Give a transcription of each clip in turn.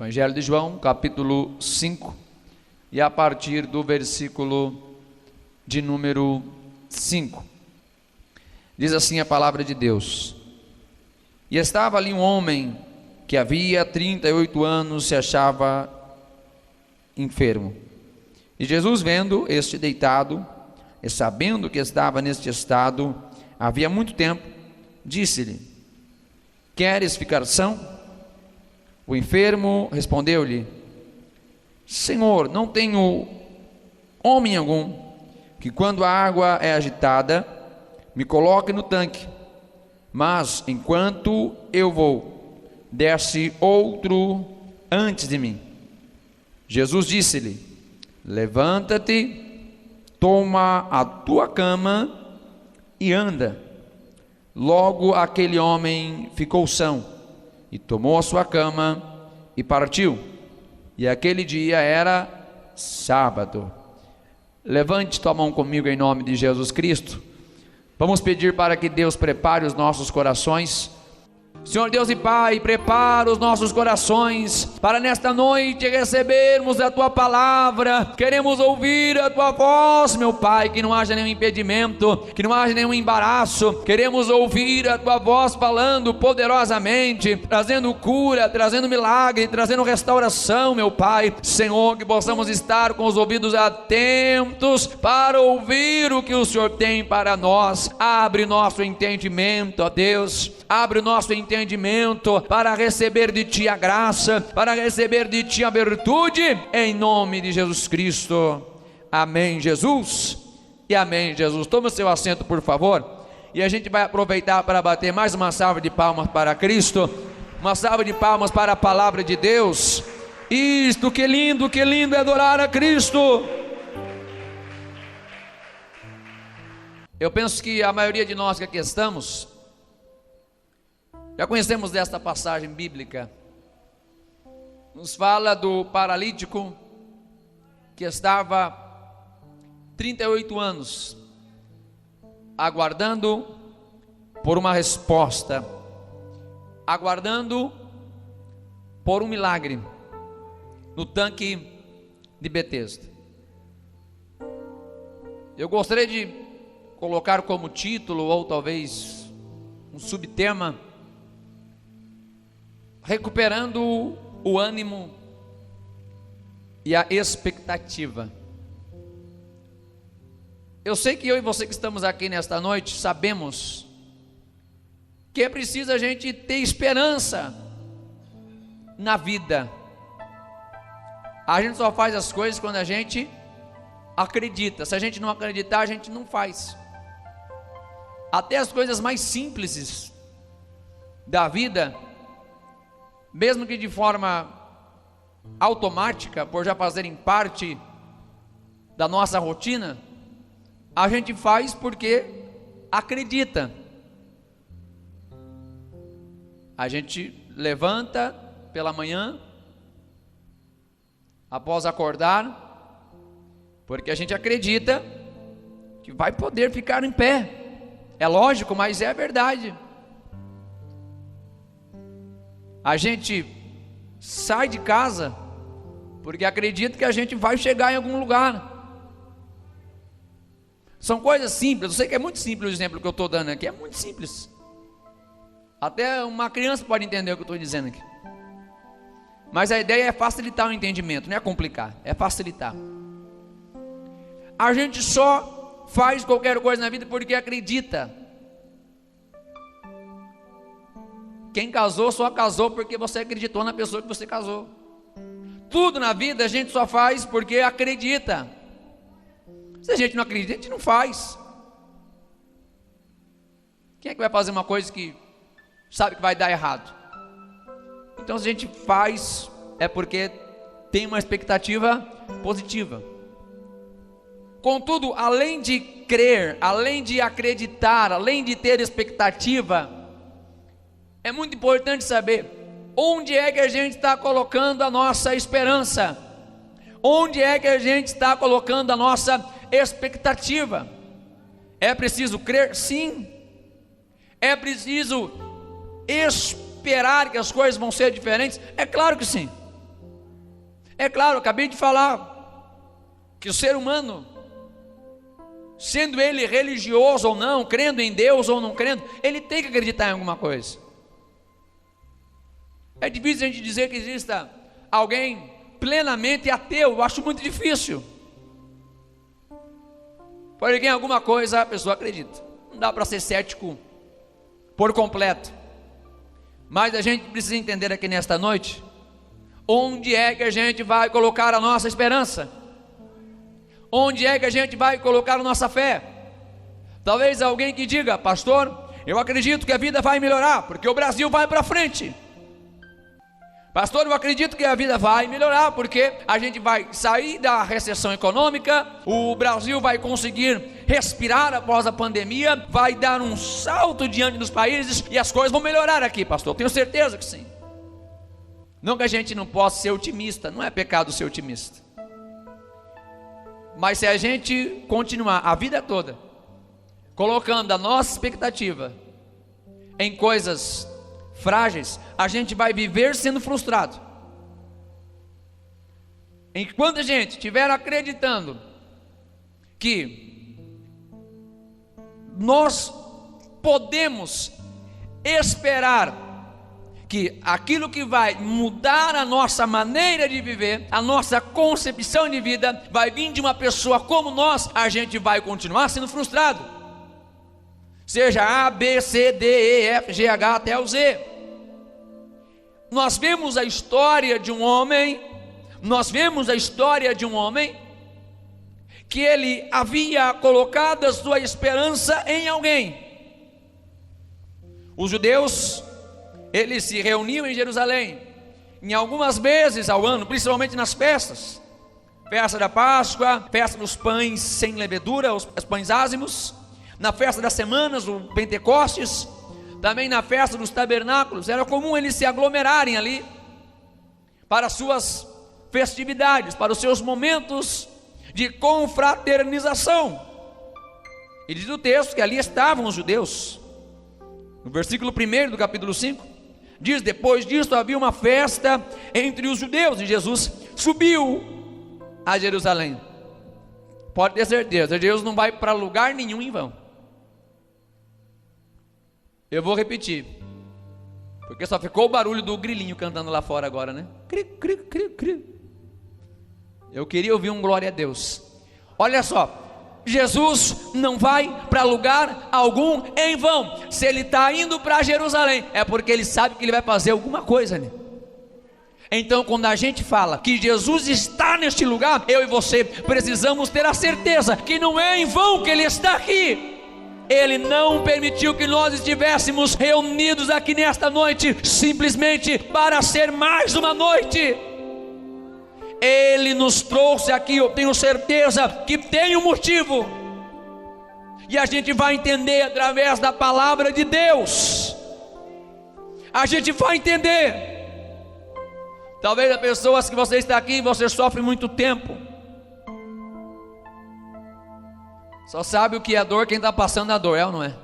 Evangelho de João, capítulo 5, e a partir do versículo de número 5. Diz assim a palavra de Deus: E estava ali um homem que havia 38 anos se achava enfermo. E Jesus, vendo este deitado, e sabendo que estava neste estado havia muito tempo, disse-lhe: Queres ficar são? O enfermo respondeu-lhe: Senhor, não tenho homem algum que, quando a água é agitada, me coloque no tanque, mas enquanto eu vou, desce outro antes de mim. Jesus disse-lhe: Levanta-te, toma a tua cama e anda. Logo aquele homem ficou são, e tomou a sua cama e partiu. E aquele dia era sábado. Levante tua mão comigo em nome de Jesus Cristo. Vamos pedir para que Deus prepare os nossos corações. Senhor Deus e Pai, prepara os nossos corações para nesta noite recebermos a Tua palavra. Queremos ouvir a Tua voz, meu Pai, que não haja nenhum impedimento, que não haja nenhum embaraço. Queremos ouvir a Tua voz falando poderosamente, trazendo cura, trazendo milagre, trazendo restauração, meu Pai. Senhor, que possamos estar com os ouvidos atentos para ouvir o que o Senhor tem para nós. Abre nosso entendimento, ó Deus, abre o nosso entendimento para receber de Ti a graça, para receber de Ti a virtude, em nome de Jesus Cristo. Amém, Jesus, e amém, Jesus. Toma o seu assento, por favor, e a gente vai aproveitar para bater mais uma salva de palmas para Cristo, uma salva de palmas para a palavra de Deus. Isto, que lindo é adorar a Cristo. Eu penso que a maioria de nós que aqui estamos já conhecemos desta passagem bíblica. Nos fala do paralítico que estava 38 anos aguardando por uma resposta, aguardando por um milagre no tanque de Betesda. Eu gostaria de colocar como título, ou talvez um subtema, recuperando o ânimo e a expectativa. Eu sei que eu e você que estamos aqui nesta noite sabemos que é preciso a gente ter esperança na vida. A gente só faz as coisas quando a gente acredita. Se a gente não acreditar, a gente não faz. Até as coisas mais simples da vida, mesmo que de forma automática, por já fazerem parte da nossa rotina, a gente faz porque acredita. A gente levanta pela manhã, após acordar, porque a gente acredita que vai poder ficar em pé. É lógico, mas é verdade. A gente sai de casa porque acredita que a gente vai chegar em algum lugar. São coisas simples. Eu sei que é muito simples o exemplo que eu estou dando aqui. É muito simples. Até uma criança pode entender o que eu estou dizendo aqui. Mas a ideia é facilitar o entendimento, não é complicar, é facilitar. A gente só faz qualquer coisa na vida porque acredita. Quem casou só casou porque você acreditou na pessoa que você casou. Tudo na vida a gente só faz porque acredita. Se a gente não acredita, a gente não faz. Quem é que vai fazer uma coisa que sabe que vai dar errado? Então, se a gente faz, é porque tem uma expectativa positiva. Contudo, além de crer, além de acreditar, além de ter expectativa, é muito importante saber onde é que a gente está colocando a nossa esperança, onde é que a gente está colocando a nossa expectativa. É preciso crer? Sim. É preciso esperar que as coisas vão ser diferentes? É claro que sim. É claro, eu acabei de falar que o ser humano, sendo ele religioso ou não, crendo em Deus ou não crendo, ele tem que acreditar em alguma coisa. É difícil a gente dizer que exista alguém plenamente ateu, eu acho muito difícil. Porque em alguma coisa a pessoa acredita. Não dá para ser cético por completo. Mas a gente precisa entender aqui nesta noite, onde é que a gente vai colocar a nossa esperança? Onde é que a gente vai colocar a nossa fé? Talvez alguém que diga: pastor, eu acredito que a vida vai melhorar, porque o Brasil vai para frente. Pastor, eu acredito que a vida vai melhorar, porque a gente vai sair da recessão econômica, o Brasil vai conseguir respirar após a pandemia, vai dar um salto diante dos países e as coisas vão melhorar aqui, pastor. Tenho certeza que sim. Não que a gente não possa ser otimista, não é pecado ser otimista. Mas se a gente continuar a vida toda colocando a nossa expectativa em coisas frágeis, a gente vai viver sendo frustrado. Enquanto a gente estiver acreditando que nós podemos esperar que aquilo que vai mudar a nossa maneira de viver, a nossa concepção de vida, vai vir de uma pessoa como nós, a gente vai continuar sendo frustrado. Seja A, B, C, D, E, F, G, H até o Z. Nós vemos a história de um homem, que ele havia colocado a sua esperança em alguém. Os judeus, eles se reuniam em Jerusalém, em algumas vezes ao ano, principalmente nas festas, festa da Páscoa, festa dos pães sem levedura, os pães ázimos, na festa das semanas, o Pentecostes, também na festa dos tabernáculos. Era comum eles se aglomerarem ali, para suas festividades, para os seus momentos de confraternização. E diz o texto que ali estavam os judeus. No versículo 1 do capítulo 5, diz: depois disto havia uma festa entre os judeus, e Jesus subiu a Jerusalém. Pode ter certeza, Jesus não vai para lugar nenhum em vão. Eu vou repetir, porque só ficou o barulho do grilinho cantando lá fora agora, né? Cri, cri, cri, cri. Eu queria ouvir um glória a Deus. Olha só, Jesus não vai para lugar algum em vão. Se ele está indo para Jerusalém, é porque ele sabe que ele vai fazer alguma coisa, né? Então, quando a gente fala que Jesus está neste lugar, eu e você precisamos ter a certeza que não é em vão que ele está aqui. Ele não permitiu que nós estivéssemos reunidos aqui nesta noite simplesmente para ser mais uma noite. Ele nos trouxe aqui, eu tenho certeza que tem um motivo, e a gente vai entender através da palavra de Deus. A gente vai entender. Talvez as pessoas que você está aqui, você sofre muito tempo, só sabe o que é dor quem está passando a dor, é ou não é?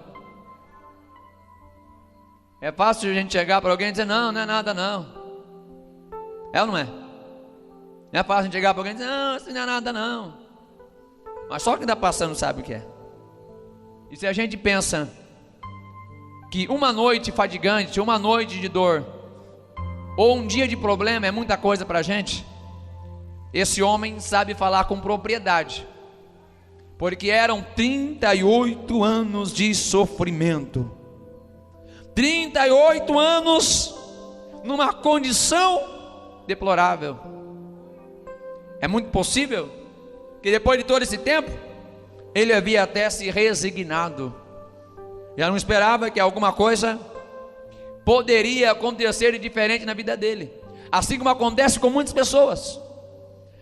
É fácil a gente chegar para alguém e dizer: não, não é nada não. É ou não é? Não é fácil a gente chegar para alguém e dizer: não, isso não é nada não. Mas só quem está passando sabe o que é. E se a gente pensa que uma noite fadigante, uma noite de dor, ou um dia de problema é muita coisa para a gente, esse homem sabe falar com propriedade, porque eram 38 anos de sofrimento, 38 anos numa condição deplorável. É muito possível que depois de todo esse tempo, ele havia até se resignado, já não esperava que alguma coisa poderia acontecer de diferente na vida dele, assim como acontece com muitas pessoas,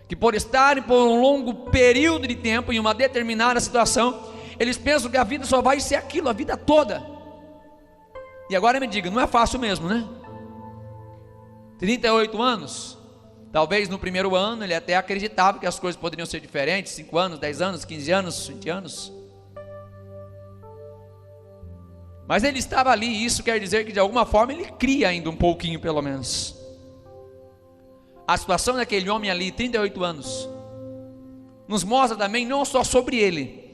que por estarem por um longo período de tempo em uma determinada situação, eles pensam que a vida só vai ser aquilo a vida toda. E agora me diga, não é fácil mesmo, né? 38 anos, talvez no primeiro ano ele até acreditava que as coisas poderiam ser diferentes, 5 anos, 10 anos, 15 anos, 20 anos, mas ele estava ali, e isso quer dizer que de alguma forma ele cria ainda um pouquinho pelo menos. A situação daquele homem ali, 38 anos, nos mostra também não só sobre ele,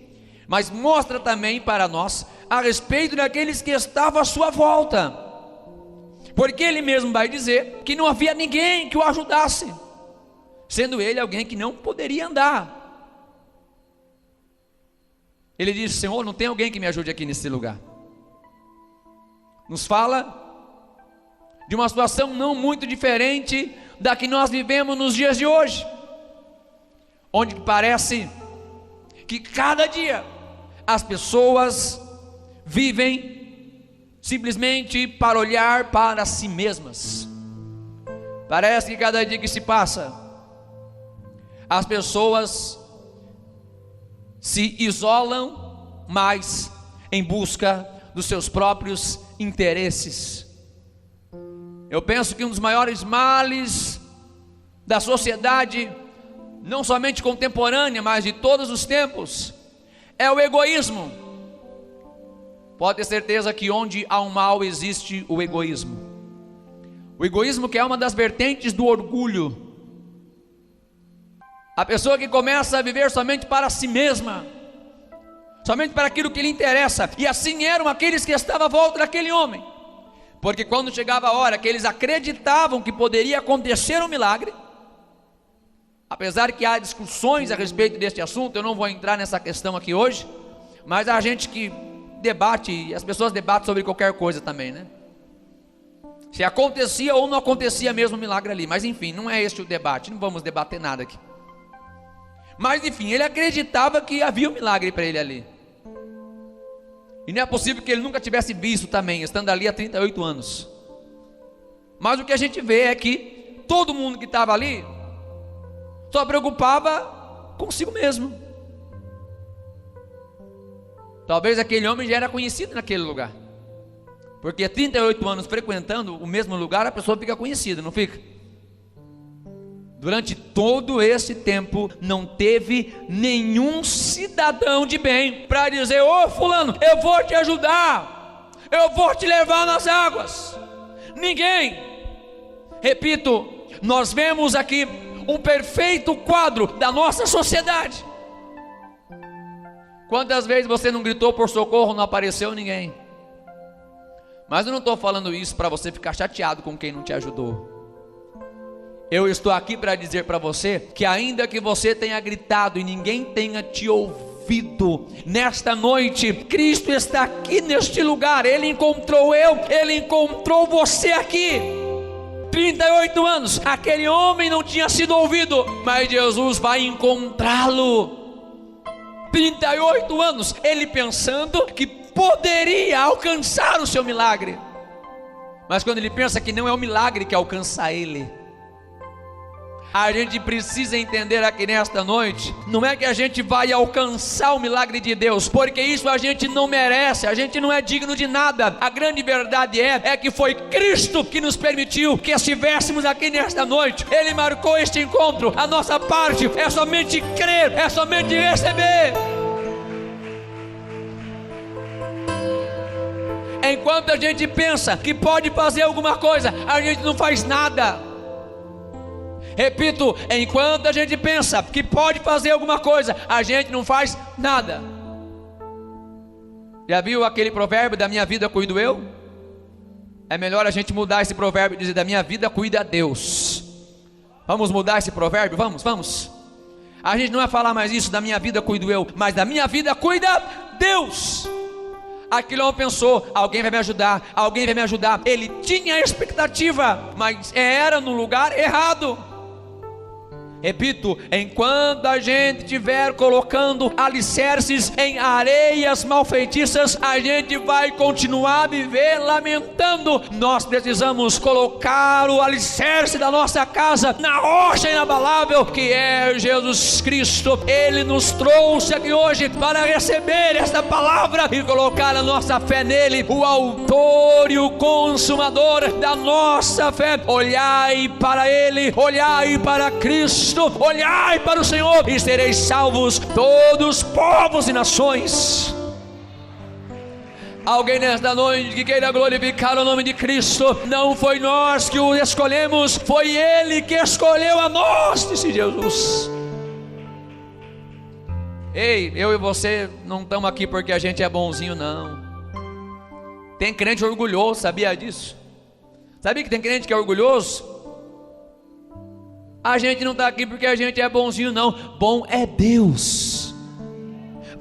mas mostra também para nós a respeito daqueles que estavam à sua volta, porque ele mesmo vai dizer que não havia ninguém que o ajudasse, sendo ele alguém que não poderia andar. Ele diz: Senhor, não tem alguém que me ajude aqui nesse lugar. Nos fala de uma situação não muito diferente da que nós vivemos nos dias de hoje, onde parece que cada dia as pessoas vivem simplesmente para olhar para si mesmas. Parece que cada dia que se passa, as pessoas se isolam mais em busca dos seus próprios interesses. Eu penso que um dos maiores males da sociedade, não somente contemporânea, mas de todos os tempos, é o egoísmo. Pode ter certeza que onde há um mal existe o egoísmo. O egoísmo, que é uma das vertentes do orgulho. A pessoa que começa a viver somente para si mesma, somente para aquilo que lhe interessa. E assim eram aqueles que estavam à volta daquele homem, porque quando chegava a hora que eles acreditavam que poderia acontecer um milagre, apesar que há discussões a respeito deste assunto, eu não vou entrar nessa questão aqui hoje, mas há gente que debate, as pessoas debatem sobre qualquer coisa também, né? Se acontecia ou não acontecia mesmo o milagre ali, mas enfim, não é este o debate, não vamos debater nada aqui. Mas enfim, ele acreditava que havia um milagre para ele ali. E não é possível que ele nunca tivesse visto também, estando ali há 38 anos. Mas o que a gente vê é que todo mundo que estava ali só preocupava consigo mesmo. Talvez aquele homem já era conhecido naquele lugar, porque 38 anos frequentando o mesmo lugar, a pessoa fica conhecida, não fica? Durante todo esse tempo, não teve nenhum cidadão de bem para dizer: ô fulano, eu vou te ajudar, eu vou te levar nas águas. Ninguém. Repito, nós vemos aqui um perfeito quadro da nossa sociedade. Quantas vezes você não gritou por socorro, não apareceu ninguém? Mas eu não estou falando isso para você ficar chateado com quem não te ajudou. Eu estou aqui para dizer para você que ainda que você tenha gritado e ninguém tenha te ouvido, nesta noite Cristo está aqui neste lugar. Ele encontrou Ele encontrou você aqui. 38 anos, aquele homem não tinha sido ouvido, mas Jesus vai encontrá-lo. 38 anos, ele pensando que poderia alcançar o seu milagre, mas quando ele pensa que não é o milagre que alcança ele, a gente precisa entender aqui nesta noite, não é que a gente vai alcançar o milagre de Deus, porque isso a gente não merece, a gente não é digno de nada. A grande verdade é que foi Cristo que nos permitiu que estivéssemos aqui nesta noite. Ele marcou este encontro. A nossa parte é somente crer, é somente receber. Enquanto a gente pensa que pode fazer alguma coisa, a gente não faz nada. Repito, enquanto a gente pensa que pode fazer alguma coisa, a gente não faz nada. Já viu aquele provérbio, da minha vida cuido eu? É melhor a gente mudar esse provérbio e dizer: da minha vida cuida Deus. Vamos mudar esse provérbio? Vamos. A gente não vai falar mais isso, da minha vida cuido eu, mas da minha vida cuida Deus. Aquilo não pensou: alguém vai me ajudar, alguém vai me ajudar. Ele tinha a expectativa, mas era no lugar errado. Repito, enquanto a gente estiver colocando alicerces em areias malfeitiças, a gente vai continuar a viver lamentando. Nós precisamos colocar o alicerce da nossa casa na rocha inabalável, que é Jesus Cristo. Ele nos trouxe aqui hoje para receber esta palavra e colocar a nossa fé nele, o autor e o consumador da nossa fé. Olhai para ele, olhai para Cristo, olhai para o Senhor e sereis salvos todos os povos e nações. Alguém nesta noite que queira glorificar o nome de Cristo. Não foi nós que o escolhemos, foi Ele que escolheu a nós, disse Jesus. Ei, eu e você não estamos aqui porque a gente é bonzinho, não. Tem crente orgulhoso, sabia disso? Sabia que tem crente que é orgulhoso? A gente não está aqui porque a gente é bonzinho, não. Bom é Deus.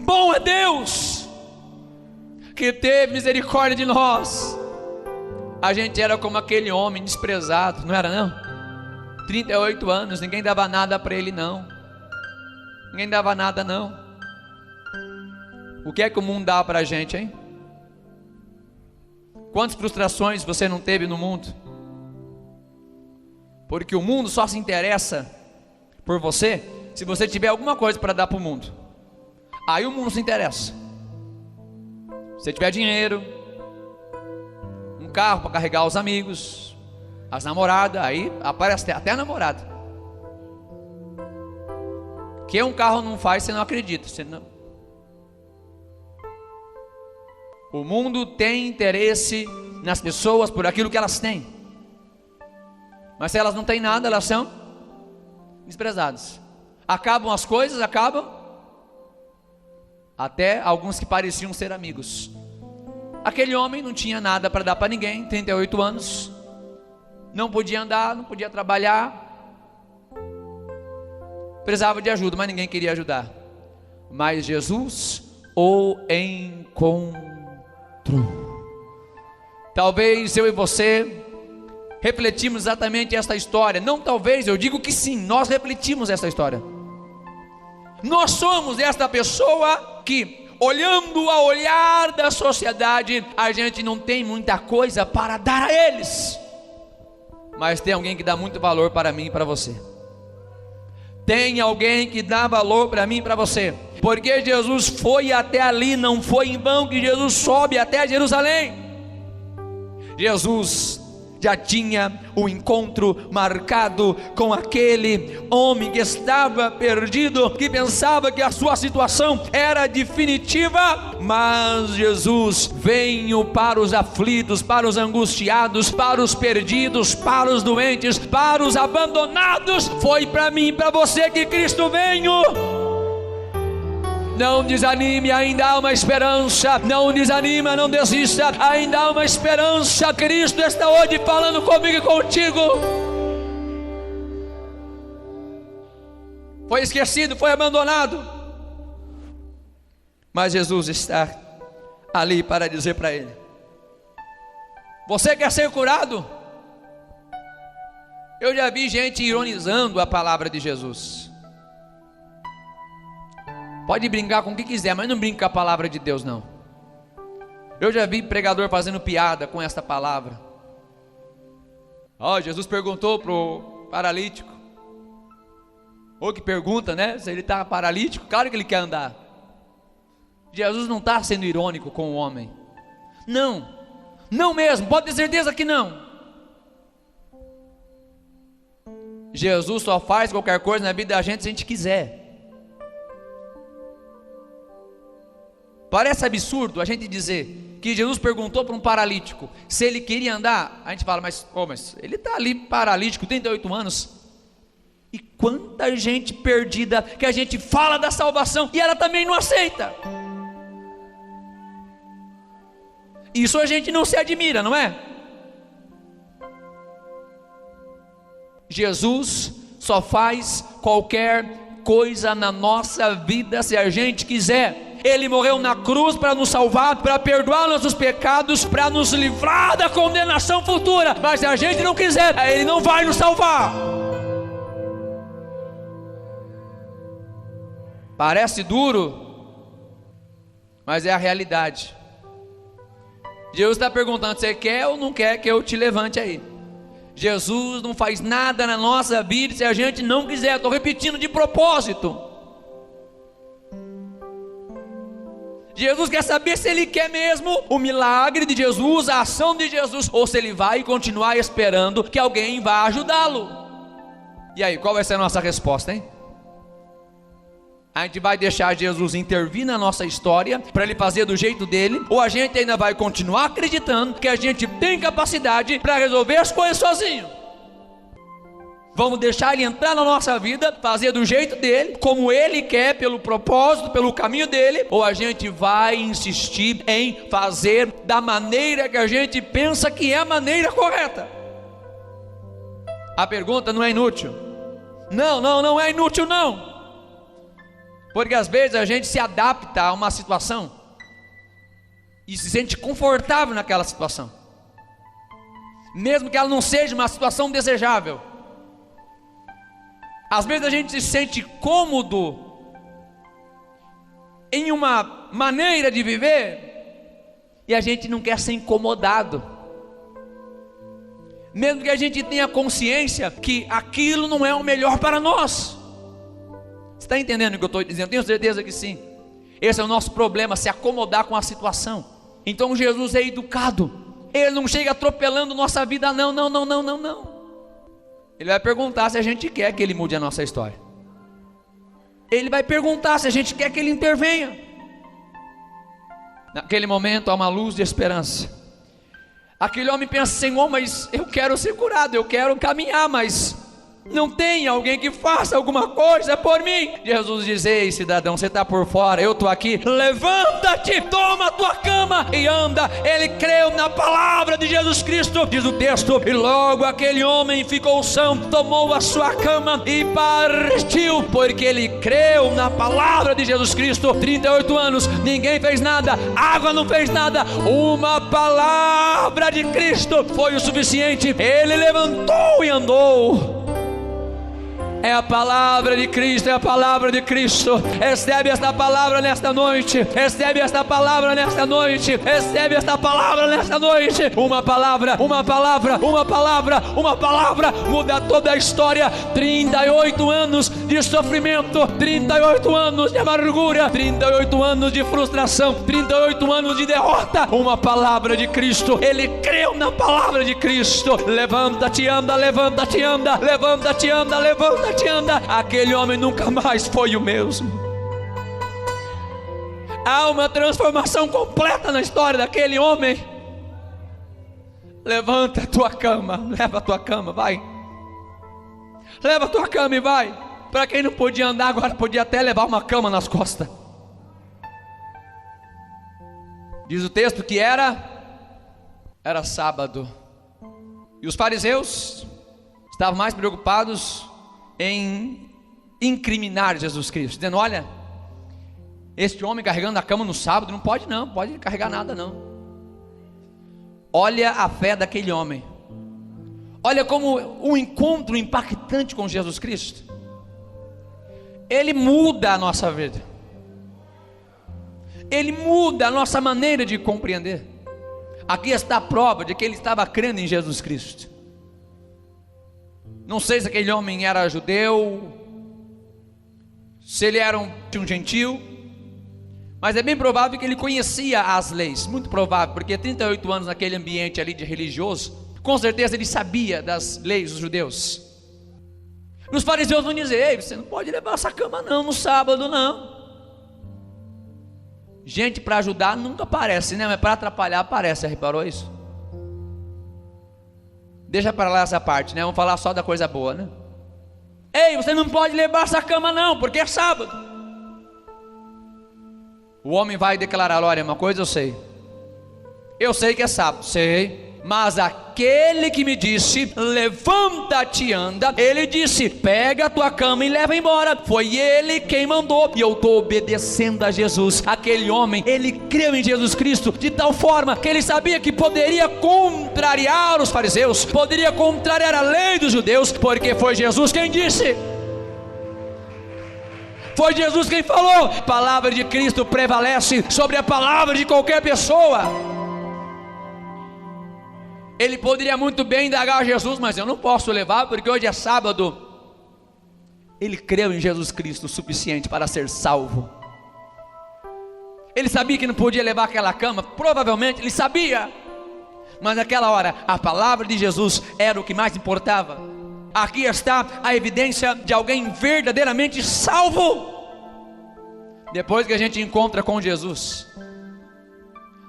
Bom é Deus, que teve misericórdia de nós. A gente era como aquele homem desprezado, não era não? 38 anos, ninguém dava nada para ele não. Ninguém dava nada não. O que é que o mundo dá para a gente, hein? Quantas frustrações você não teve no mundo? Porque o mundo só se interessa por você se você tiver alguma coisa para dar para o mundo. Aí o mundo se interessa. Se você tiver dinheiro, um carro para carregar os amigos, as namoradas, aí aparece até a namorada. Que um carro não faz, você não acredita. Você não... O mundo tem interesse nas pessoas por aquilo que elas têm. Mas se elas não têm nada, elas são desprezadas. Acabam as coisas, acabam. Até alguns que pareciam ser amigos. Aquele homem não tinha nada para dar para ninguém, 38 anos. Não podia andar, não podia trabalhar. Precisava de ajuda, mas ninguém queria ajudar. Mas Jesus o encontrou. Talvez eu e você refletimos exatamente esta história. Não talvez, eu digo que sim, nós refletimos esta história. Nós somos esta pessoa que, olhando ao olhar da sociedade, a gente não tem muita coisa para dar a eles, mas tem alguém que dá muito valor para mim e para você. Tem alguém que dá valor para mim e para você, porque Jesus foi até ali. Não foi em vão que Jesus sobe até Jerusalém. Jesus já tinha o encontro marcado com aquele homem que estava perdido, que pensava que a sua situação era definitiva. Mas Jesus veio para os aflitos, para os angustiados, para os perdidos, para os doentes, para os abandonados. Foi para mim e para você que Cristo veio. Não desanime, ainda há uma esperança. Não desanima, não desista, ainda há uma esperança. Cristo está hoje falando comigo e contigo. Foi esquecido, foi abandonado, mas Jesus está ali para dizer para ele: você quer ser curado? Eu já vi gente ironizando a palavra de Jesus. Pode brincar com o que quiser, mas não brinca com a palavra de Deus, não. Eu já vi pregador fazendo piada com esta palavra. Jesus perguntou para o paralítico, ou que pergunta, né, se ele está paralítico. Claro que ele quer andar. Jesus não está sendo irônico com o homem. Não, não mesmo, pode ter certeza que não. Jesus só faz qualquer coisa na vida da gente se a gente quiser. Parece absurdo a gente dizer que Jesus perguntou para um paralítico se ele queria andar. A gente fala, mas ele está ali paralítico, 38 anos. E quanta gente perdida que a gente fala da salvação e ela também não aceita. Isso a gente não se admira, não é? Jesus só faz qualquer coisa na nossa vida se a gente quiser. Ele morreu na cruz para nos salvar, para perdoar nossos pecados, para nos livrar da condenação futura. Mas se a gente não quiser, Ele não vai nos salvar. Parece duro, mas é a realidade. Jesus está perguntando: você quer ou não quer que eu te levante aí? Jesus não faz nada na nossa vida se a gente não quiser. Estou repetindo de propósito. Jesus quer saber se ele quer mesmo o milagre de Jesus, a ação de Jesus, ou se ele vai continuar esperando que alguém vá ajudá-lo. E aí, qual vai ser a nossa resposta, hein? A gente vai deixar Jesus intervir na nossa história para ele fazer do jeito dele, ou a gente ainda vai continuar acreditando que a gente tem capacidade para resolver as coisas sozinho? Vamos deixar ele entrar na nossa vida, fazer do jeito dele, como ele quer, pelo propósito, pelo caminho dele, ou a gente vai insistir em fazer da maneira que a gente pensa que é a maneira correta? A pergunta não é inútil. Não é inútil não. Porque às vezes a gente se adapta a uma situação e se sente confortável naquela situação, mesmo que ela não seja uma situação desejável. Às vezes a gente se sente cômodo em uma maneira de viver e a gente não quer ser incomodado, mesmo que a gente tenha consciência que aquilo não é o melhor para nós. Você está entendendo o que eu estou dizendo? Tenho certeza que sim. Esse é o nosso problema, se acomodar com a situação. Então Jesus é educado, ele não chega atropelando nossa vida, não. Ele vai perguntar se a gente quer que ele mude a nossa história. Ele vai perguntar se a gente quer que ele intervenha. Naquele momento há uma luz de esperança. Aquele homem pensa: Senhor, mas eu quero ser curado, eu quero caminhar, mas não tem alguém que faça alguma coisa por mim. Jesus diz: ei, cidadão, você está por fora, eu estou aqui. Levanta-te, toma a tua cama e anda. Ele creu na palavra de Jesus Cristo, diz o texto, e logo aquele homem ficou são, tomou a sua cama e partiu, porque ele creu na palavra de Jesus Cristo. 38 anos, ninguém fez nada, água não fez nada, uma palavra de Cristo foi o suficiente. Ele levantou e andou. É a palavra de Cristo, é a palavra de Cristo. Recebe esta palavra nesta noite. Recebe esta palavra nesta noite. Recebe esta palavra nesta noite. Uma palavra muda toda a história. 38 anos de sofrimento, 38 anos de amargura, 38 anos de frustração, 38 anos de derrota. Uma palavra de Cristo. Ele creu na palavra de Cristo. Levanta-te, anda, levanta-te, anda, levanta-te, anda, levanta-te, anda. Aquele homem nunca mais foi o mesmo. Há uma transformação completa na história daquele homem. Levanta a tua cama, leva a tua cama, vai. Leva a tua cama e vai. Para quem não podia andar, agora podia até levar uma cama nas costas. Diz o texto que era sábado. E os fariseus estavam mais preocupados em incriminar Jesus Cristo, dizendo: olha, este homem carregando a cama no sábado, não pode carregar nada não. Olha a fé daquele homem. Olha como um encontro impactante com Jesus Cristo, ele muda a nossa vida, ele muda a nossa maneira de compreender. Aqui está a prova de que ele estava crendo em Jesus Cristo. Não sei se aquele homem era judeu, se ele era um gentil, mas é bem provável que ele conhecia as leis, muito provável, porque 38 anos naquele ambiente ali de religioso, com certeza ele sabia das leis dos judeus. Os fariseus vão dizer: ei, você não pode levar essa cama não, no sábado não. Gente para ajudar nunca aparece, né? Mas para atrapalhar aparece, reparou isso? Deixa para lá essa parte, né? Vamos falar só da coisa boa, né? Ei, você não pode levar essa cama não, porque é sábado. O homem vai declarar: olha, uma coisa eu sei que é sábado, sei, mas aquele que me disse: levanta-te e anda, ele disse: pega a tua cama e leva embora. Foi ele quem mandou, e eu estou obedecendo a Jesus. Aquele homem, ele creu em Jesus Cristo de tal forma que ele sabia que poderia contrariar os fariseus, poderia contrariar a lei dos judeus, porque foi Jesus quem disse, foi Jesus quem falou. A palavra de Cristo prevalece sobre a palavra de qualquer pessoa. Ele poderia muito bem indagar a Jesus: mas eu não posso levar porque hoje é sábado. Ele creu em Jesus Cristo o suficiente para ser salvo. Ele sabia que não podia levar aquela cama, provavelmente ele sabia, mas naquela hora a palavra de Jesus era o que mais importava. Aqui está a evidência de alguém verdadeiramente salvo. Depois que a gente encontra com Jesus,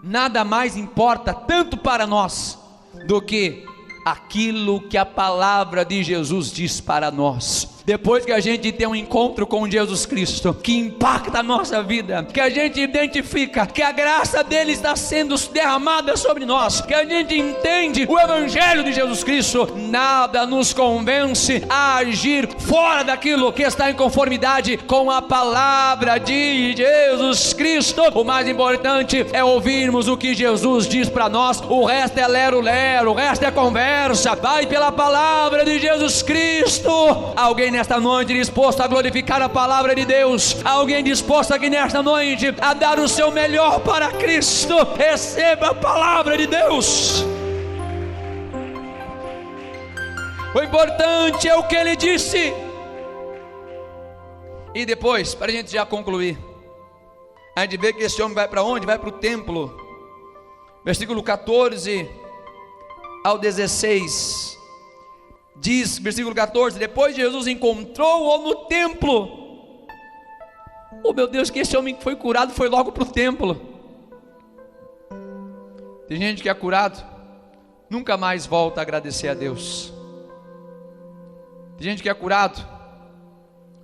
nada mais importa tanto para nós do que aquilo que a palavra de Jesus diz para nós. Depois que a gente tem um encontro com Jesus Cristo, que impacta a nossa vida, que a gente identifica que a graça dele está sendo derramada sobre nós, que a gente entende o evangelho de Jesus Cristo, nada nos convence a agir fora daquilo que está em conformidade com a palavra de Jesus Cristo. O mais importante é ouvirmos o que Jesus diz para nós. O resto é lero-lero, o resto é conversa. Vai pela palavra de Jesus Cristo. Alguém nesta noite disposto a glorificar a palavra de Deus? Alguém disposto aqui nesta noite a dar o seu melhor para Cristo? Receba a palavra de Deus. O importante é o que ele disse. E depois, para a gente já concluir, a gente vê que esse homem vai para onde? Vai para o templo. Versículo 14 ao 16 diz, versículo 14: depois Jesus encontrou-o no templo. Oh meu Deus, que esse homem que foi curado foi logo para o templo. Tem gente que é curado, nunca mais volta a agradecer a Deus. Tem gente que é curado,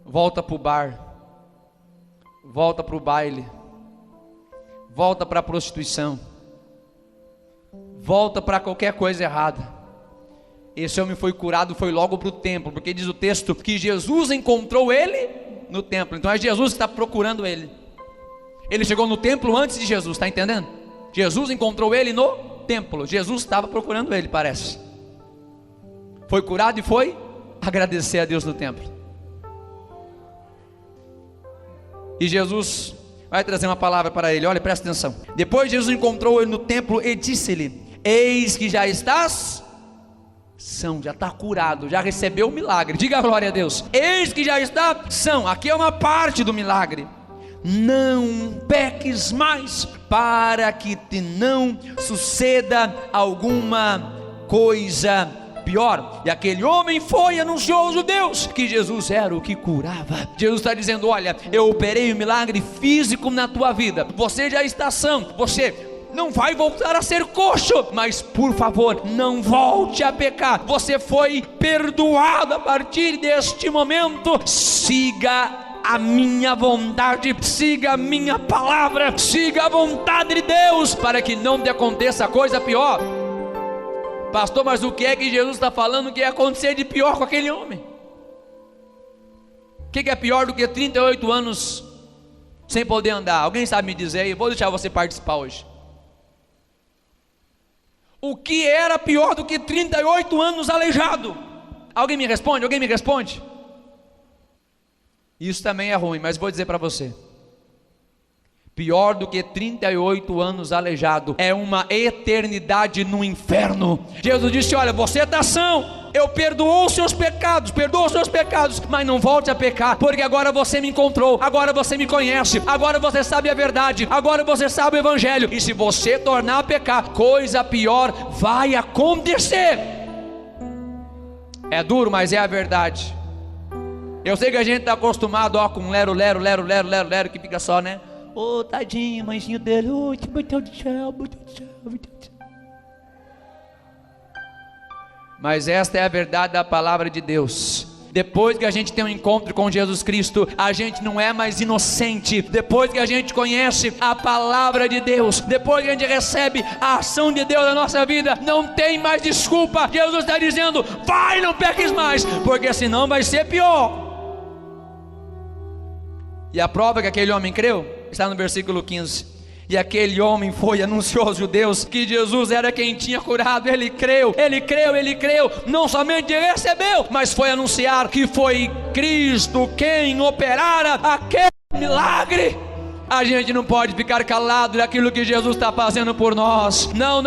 volta para o bar, volta para o baile, volta para a prostituição, volta para qualquer coisa errada. Esse homem foi curado, foi logo para o templo, porque diz o texto que Jesus encontrou ele no templo. Então é Jesus que está procurando ele. Ele chegou no templo antes de Jesus, está entendendo? Jesus encontrou ele no templo. Jesus estava procurando ele, parece. Foi curado e foi agradecer a Deus no templo. E Jesus vai trazer uma palavra para ele. Olha, presta atenção. Depois Jesus encontrou ele no templo e disse-lhe: eis que já estás são, já está curado, já recebeu o milagre. Diga glória a Deus. Eis que já está são. Aqui é uma parte do milagre. Não peques mais, para que te não suceda alguma coisa pior. E aquele homem foi e anunciou aos judeus que Jesus era o que curava. Jesus está dizendo: olha, eu operei um milagre físico na tua vida, você já está são, você não vai voltar a ser coxo, mas por favor, não volte a pecar. Você foi perdoado a partir deste momento. Siga a minha vontade, siga a minha palavra, siga a vontade de Deus, para que não te aconteça coisa pior. Pastor, mas o que é que Jesus está falando que ia acontecer de pior com aquele homem? O que é pior do que 38 anos sem poder andar? Alguém sabe me dizer aí? Vou deixar você participar hoje. O que era pior do que 38 anos aleijado? Alguém me responde? Alguém me responde? Isso também é ruim, mas vou dizer para você: pior do que 38 anos aleijado é uma eternidade no inferno. Jesus disse: olha, você está são, eu perdoo os seus pecados, mas não volte a pecar, porque agora você me encontrou, agora você me conhece, agora você sabe a verdade, agora você sabe o evangelho. E se você tornar a pecar, coisa pior vai acontecer. É duro, mas é a verdade. Eu sei que a gente está acostumado com lero, que fica só, né? Ô, tadinho, mãezinho dele, meu Deus do céu, meu Deus do céu, meu Deus do céu. Mas esta é a verdade da palavra de Deus. Depois que a gente tem um encontro com Jesus Cristo, a gente não é mais inocente. Depois que a gente conhece a palavra de Deus, depois que a gente recebe a ação de Deus na nossa vida, não tem mais desculpa. Jesus está dizendo: vai, não peques mais, porque senão vai ser pior. E a prova que aquele homem creu está no versículo 15. E aquele homem foi e anunciou aos judeus que Jesus era quem tinha curado. Ele creu, não somente recebeu, mas foi anunciar que foi Cristo quem operara aquele milagre. A gente não pode ficar calado daquilo que Jesus está fazendo por nós. Não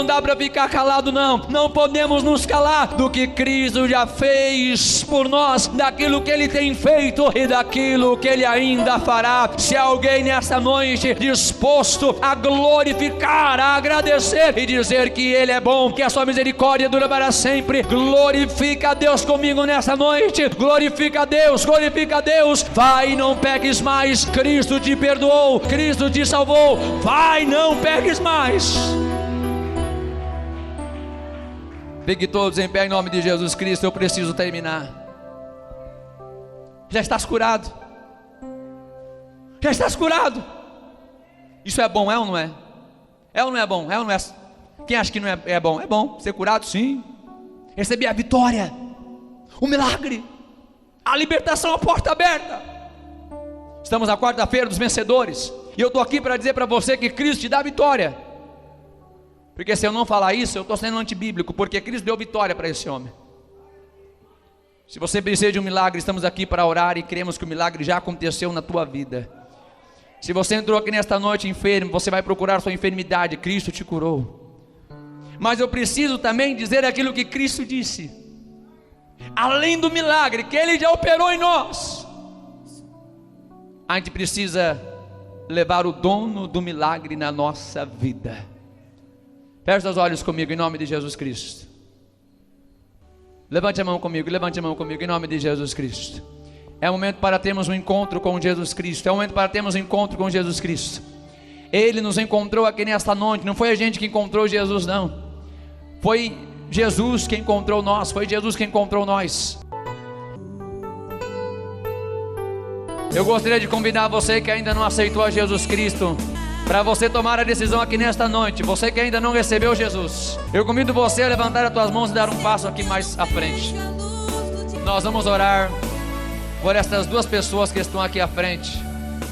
dá para ficar calado não. Não podemos nos calar do que Cristo já fez por nós, daquilo que Ele tem feito e daquilo que Ele ainda fará. Se alguém nessa noite disposto a glorificar, a agradecer e dizer que Ele é bom, que a sua misericórdia dura para sempre, glorifica a Deus comigo nessa noite. Glorifica a Deus, glorifica a Deus. Vai, não peques mais. Cristo te perdoou, Cristo te salvou. Vai, não peques mais. Fique todos em pé em nome de Jesus Cristo. Eu preciso terminar. Já estás curado. Já estás curado. Isso é bom, é ou não é? É ou não é bom? É ou não é? Quem acha que não é bom? É bom ser curado, sim. Receber a vitória, o milagre, a libertação, a porta aberta. Estamos na quarta-feira dos vencedores, e eu estou aqui para dizer para você que Cristo te dá vitória. Porque se eu não falar isso, eu estou sendo antibíblico, porque Cristo deu vitória para esse homem. Se você precisa de um milagre, estamos aqui para orar e cremos que o milagre já aconteceu na tua vida. Se você entrou aqui nesta noite enfermo, você vai procurar sua enfermidade, Cristo te curou. Mas eu preciso também dizer aquilo que Cristo disse. Além do milagre que Ele já operou em nós, a gente precisa levar o dono do milagre na nossa vida. Feche os olhos comigo em nome de Jesus Cristo. Levante a mão comigo, levante a mão comigo em nome de Jesus Cristo. É o momento para termos um encontro com Jesus Cristo. É o momento para termos um encontro com Jesus Cristo. Ele nos encontrou aqui nesta noite. Não foi a gente que encontrou Jesus, não. Foi Jesus que encontrou nós. Foi Jesus que encontrou nós. Eu gostaria de convidar você que ainda não aceitou a Jesus Cristo, para você tomar a decisão aqui nesta noite. Você que ainda não recebeu Jesus, eu convido você a levantar as tuas mãos e dar um passo aqui mais à frente. Nós vamos orar por estas duas pessoas que estão aqui à frente,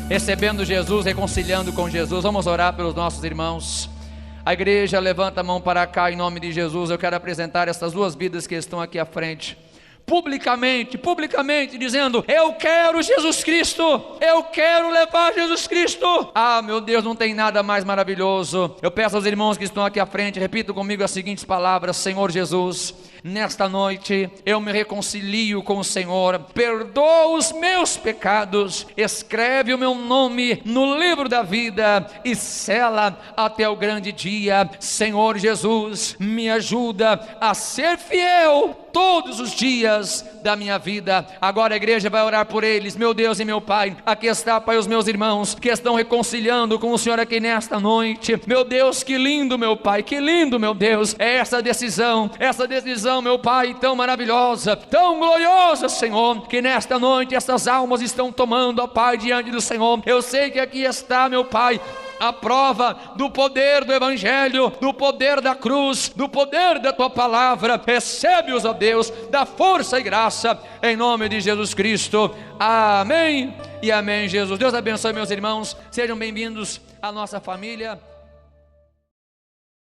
recebendo Jesus, reconciliando com Jesus. Vamos orar pelos nossos irmãos. A igreja levanta a mão para cá em nome de Jesus. Eu quero apresentar essas duas vidas que estão aqui à frente, publicamente, dizendo: eu quero Jesus Cristo, eu quero levar Jesus Cristo. Ah, meu Deus, não tem nada mais maravilhoso. Eu peço aos irmãos que estão aqui à frente, repito comigo as seguintes palavras: Senhor Jesus, nesta noite eu me reconcilio com o Senhor, perdoa os meus pecados, escreve o meu nome no livro da vida e sela até o grande dia. Senhor Jesus, me ajuda a ser fiel todos os dias da minha vida. Agora a igreja vai orar por eles. Meu Deus e meu Pai, aqui está, Pai, os meus irmãos que estão reconciliando com o Senhor aqui nesta noite. Meu Deus, que lindo, meu Pai, que lindo, meu Deus, é essa decisão, meu Pai, tão maravilhosa, tão gloriosa, Senhor, que nesta noite essas almas estão tomando, ó Pai, diante do Senhor. Eu sei que aqui está, meu Pai, a prova do poder do Evangelho, do poder da cruz, do poder da Tua palavra. Recebe-os, ó Deus, da força e graça, em nome de Jesus Cristo. Amém e amém, Jesus. Deus abençoe, meus irmãos. Sejam bem-vindos à nossa família.